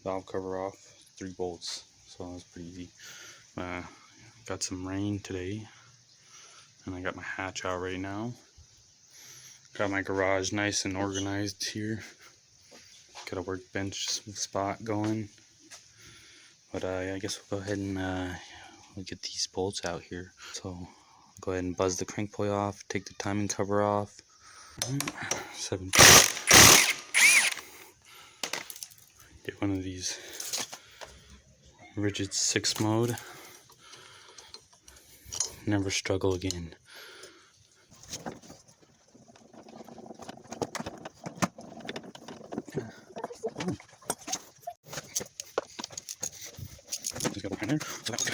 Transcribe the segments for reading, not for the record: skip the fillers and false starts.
valve cover off, 3 bolts, so that was pretty easy. Got some rain today, and I got my hatch out right now. Got my garage nice and organized here. Got a workbench spot going. But I guess we'll go ahead and we'll get these bolts out here. So I'll go ahead and buzz the crank pulley off, take the timing cover off. 17. Get one of these rigid 6 mode. Never struggle again. Just got the printer. So that was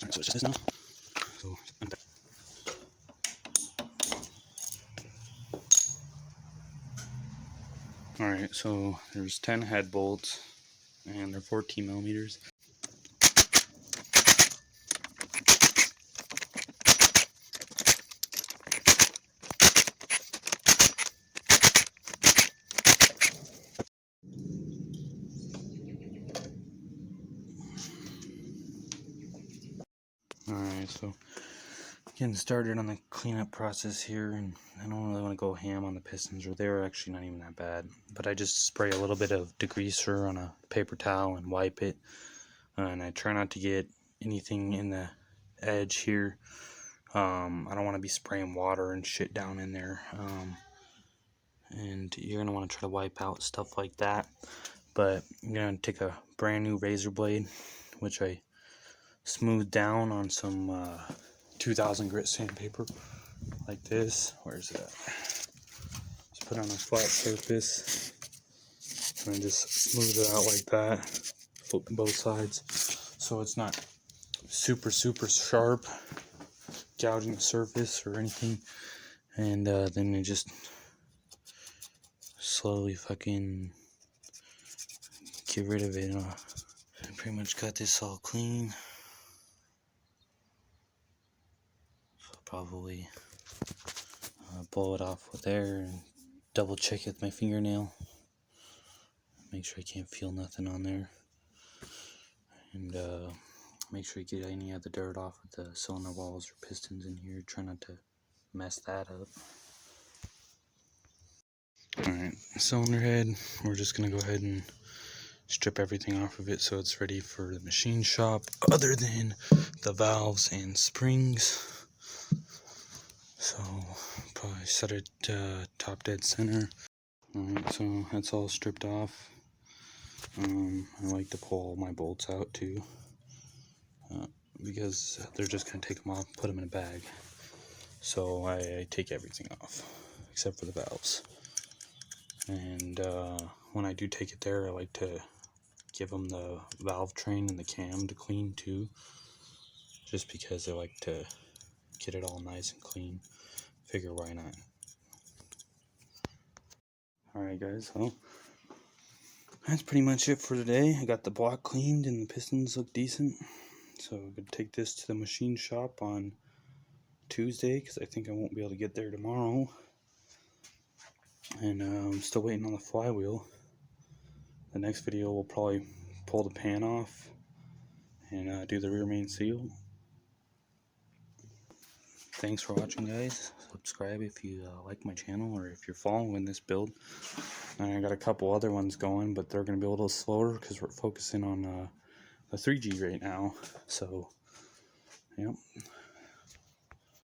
Alright, so it's just this now. So alright, so there's 10 head bolts and they're 14 millimeters. Alright, so getting started on the cleanup process here, and I don't really want to go ham on the pistons, or they're actually not even that bad, but I just spray a little bit of degreaser on a paper towel and wipe it, and I try not to get anything in the edge here. I don't want to be spraying water and shit down in there, and you're going to want to try to wipe out stuff like that. But I'm going to take a brand new razor blade, which I smoothed down on some 2000 grit sandpaper like this. Where's that? Just put it on a flat surface and then just smooth it out like that, flip both sides, so it's not super sharp, gouging the surface or anything. And then you just slowly fucking get rid of it. I pretty much got this all clean. Probably blow it off with air and double check it with my fingernail, make sure I can't feel nothing on there, and make sure you get any of the dirt off with the cylinder walls or pistons in here. Try not to mess that up. Alright, cylinder head, we're just gonna go ahead and strip everything off of it so it's ready for the machine shop, other than the valves and springs. So probably set it top dead center. Alright, so that's all stripped off. I like to pull all my bolts out too, because they're just gonna take them off, put them in a bag. So I take everything off except for the valves. And when I do take it there, I like to give them the valve train and the cam to clean too, just because I like to get it all nice and clean. Figure why not. Alright guys, well, that's pretty much it for today. I got the block cleaned and the pistons look decent. So I'm going to take this to the machine shop on Tuesday, because I think I won't be able to get there tomorrow. And I'm still waiting on the flywheel. The next video will probably pull the pan off and do the rear main seal. Thanks for watching, guys. Subscribe if you like my channel, or if you're following this build. And I got a couple other ones going, but they're going to be a little slower because we're focusing on the 3G right now. So, yep.